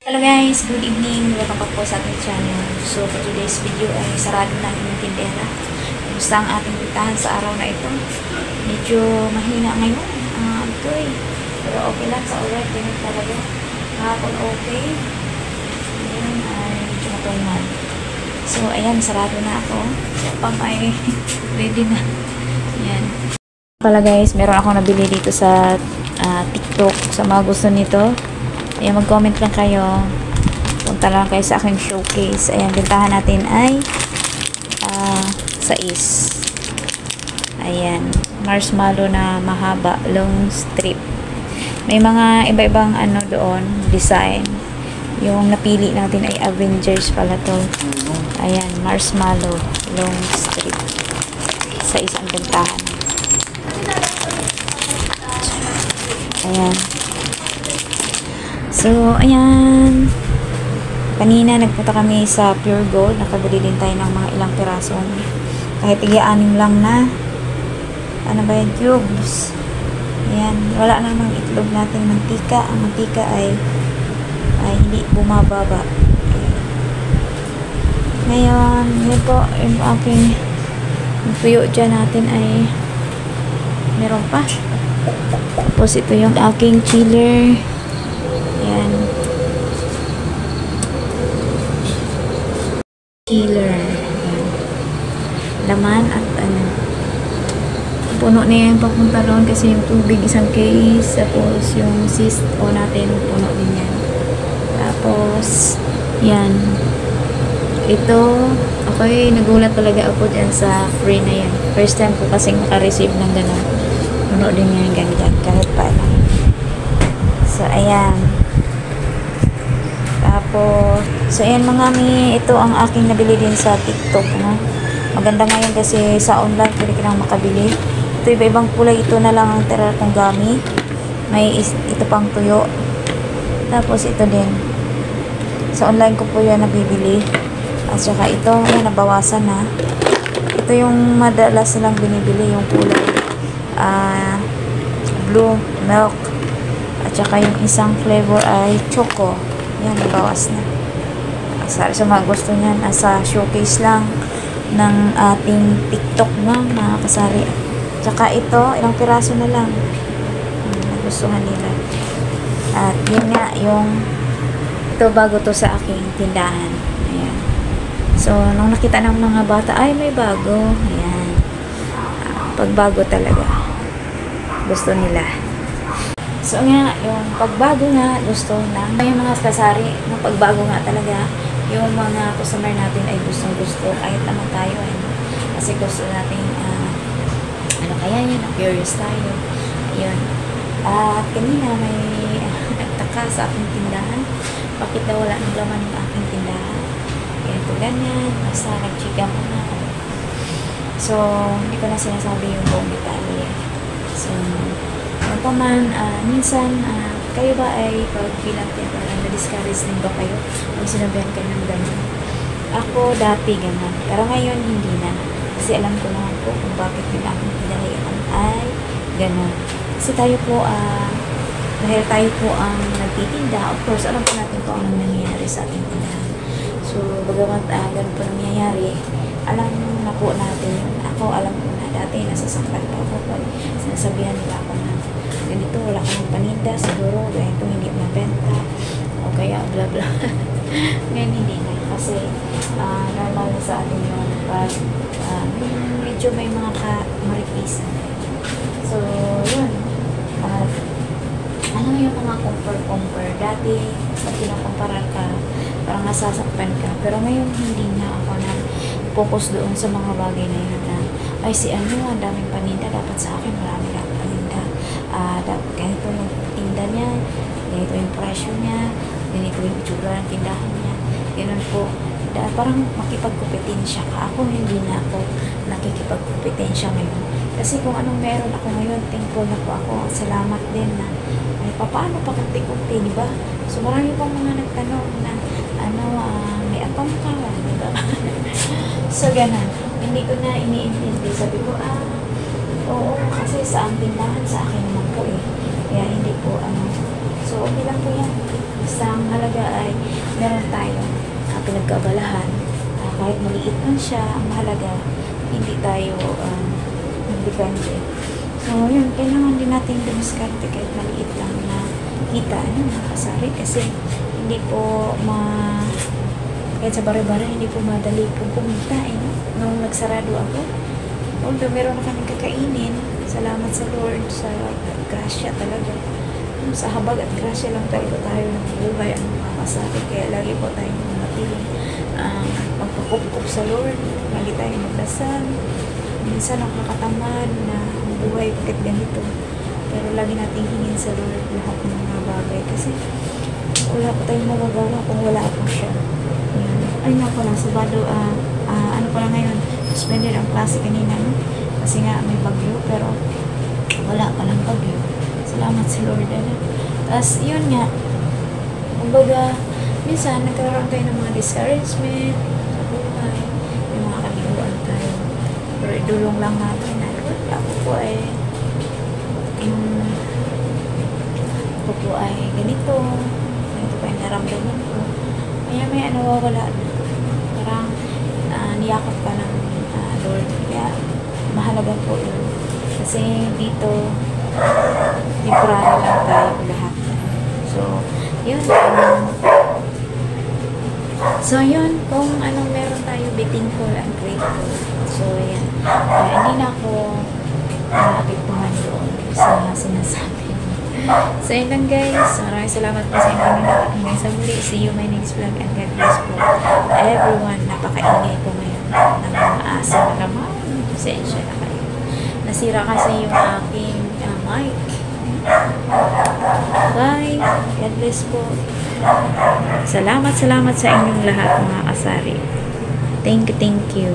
Hello guys, good evening. Welcome back po sa ating channel. So for today's video ay sarado na yung tindera. Kumusta ang ating bitahan sa araw na ito? Medyo mahina ngayon. Pero okay lang sa oras. Ganun talaga. Kahapon okay. Ngayon ay medyo matulman. So ayan, sarado na ako. So pang ay ready na. Ayan. Pala guys, meron ako nabili dito sa TikTok sa mga gusto nito. Ayan, mag-comment lang kayo. Punta lang kayo sa aking showcase. Ayan, bintahan natin ay 6. Ayan, marshmallow na mahaba, long strip. May mga iba-ibang ano doon, design. Yung napili natin ay Avengers pala to. Ayan, marshmallow, long strip. 6 ang bintahan. Ayan. So, ayan. Kanina, nagpunta kami sa Pure Gold. Nakabili din tayo ng mga ilang piraso. Kahit tiga-anim lang na. Ano ba yan? Cubes. Ayan. Wala namang itlog natin mantika. Ang mantika ay hindi bumababa. Ayan. Ngayon, yun po, yung aking tuyo dyan natin ay meron pa. Tapos, ito yung aking chiller. Ayan. Chiller. Ayan. Laman at ano. Puno na yan papunta doon kasi yung tubig isang case. Tapos yung o natin puno din yan. Tapos yan. Ito okay, nagulat talaga ako dyan sa free na yan. First time ko kasing makareceive ng gano'n. Puno din yan ganyan kahit paano. So ayan. Tapos, so ayan mga mi, ito ang aking nabili din sa TikTok, no? Maganda ngayon kasi sa online pwede ka nang makabili. Ito iba-ibang kulay, ito na lang ang tira kong gamit. May ito pang tuyo. Tapos ito din. Sa online ko po yan nabibili. At saka ito, ayan, nabawasan na. Ito yung madalas lang binibili, yung kulay. Blue, milk. At saka yung isang flavor ay choco. Yan, nabawas na. Sa mga gusto niyan, sa showcase lang ng ating TikTok na mga kasari. Tsaka ito, ilang piraso na lang. Nagustuhan nila. At yun nga, yung ito bago to sa aking tindahan. Ayan. So, nung nakita ng mga bata, ay may bago. Ayan. Pagbago talaga. Gusto nila. So nga, yung pagbago nga, gusto na. Yung mga kasari, yung pagbago nga talaga, yung mga customer natin ay gustong-gusto, kahit naman tayo. Kasi gusto natin, ano kaya yun, curious tayo. Ayun. At kanina may nagtaka sa aking tindahan. Bakit daw wala ng laman ng aking tindahan? Ganito ganyan, basta nag-chika mo na. So, hindi ko na sinasabi yung buong detalye. So, pa man, minsan, kayo ba ay pag bilang na-discourage din ba kayo kung sinabihan kayo ng gano'n? Ako dati gano'n, pero ngayon hindi na. Kasi alam ko naman po kung bakit nila akong pinalayan ay gano'n. Kasi tayo po, dahil tayo po ang nagtitinda, of course, alam po natin kung anong nangyayari sa ating tindahan. So, bagamat gano'n po nangyayari, alam na po natin, ako alam ko na dati nasasaktan pa ako pag sinasabihan nila ako na ganito, wala ka ng paninda, siguro ganito hindi mabenta o kaya bla bla. Ngayon hindi na kasi normal sa atin yung pag medyo may mga maripis. So yun, ano yung mga compare dati pag kinukumpara ka parang nasasaktan ka, pero ngayon hindi na ako na focus doon sa mga bagay na yun na ay si ano, ang daming paninda, dapat sa akin marami lang paninda. Ganito yung tinda niya, ganito yung presyo niya, ganito yung itsura ng tindahan niya. Ganun po. Parang makipagkompetensya ka. Ako hindi na ako nakikipagkompetensya ngayon. Kasi kung anong meron ako ngayon, thankful na po ako. Salamat din na ay paano pa kunti-kunti, di ba? So marami pang mga nagtanong na may atong ka, di ba? So ganun. Hindi ko na iniintindi. Sabi ko, oo, kasi sa ang tindahan, sa akin naman po eh. Kaya hindi po, so okay lang po yan. Basta ang halaga ay meron tayong pinagkabalahan. Kahit maliit man siya, ang mahalaga, hindi tayo magdepende. So, yun, kailangan din natin dumiskarte kahit maliit lang na kita, mga kasari. Kasi, hindi po kahit sa bare-bare, hindi po madali po kumita, no? Nung nagsarado ako, although meron na kami kakainin, salamat sa Lord, sa grasya talaga. Sa habag at grasya lang talaga tayo ng buhay, ang mga kasari. Kaya lagi po tayong manatiling magpakup sa Lord, lagi tayong magdasal. Minsan nakakatamad na ang buhay bakit ganito, pero lagi nating hingin sa Lord lahat ng mga bagay kasi wala pa tayong magagawa kung wala po siya. Ay nga pala, Sabado, ano pala ngayon, suspended ang klase kanina, no? Kasi nga may bagyo, pero wala pa lang bagyo. Salamat sa Lord, ano? Tapos yun nga, kumbaga minsan nagkaroon tayo ng mga discouragement sa buhay, may mga kabiguan tayo, pero idulong lang natin na Lord, ako po ay ganito pa yung naramdaman ko, kaya may nawawala na, parang niyakap ka ng Lord, kaya mahalaga po yun, kasi dito temporary lang tayo lahat. So yun, kung anong meron tayo, be thankful and grateful. So yan, hindi na ako naapektuhan doon sa sinasabi. So yun lang guys, maraming salamat po sa inyo na hanggang sa muli. See you my next vlog and God bless po everyone. Napakaingay po ngayon ng mga asa na naman. Pasensya na kayo. Nasira kasi yung aking mic. Bye. God bless po. Salamat sa inyong lahat mga kasari. Thank you.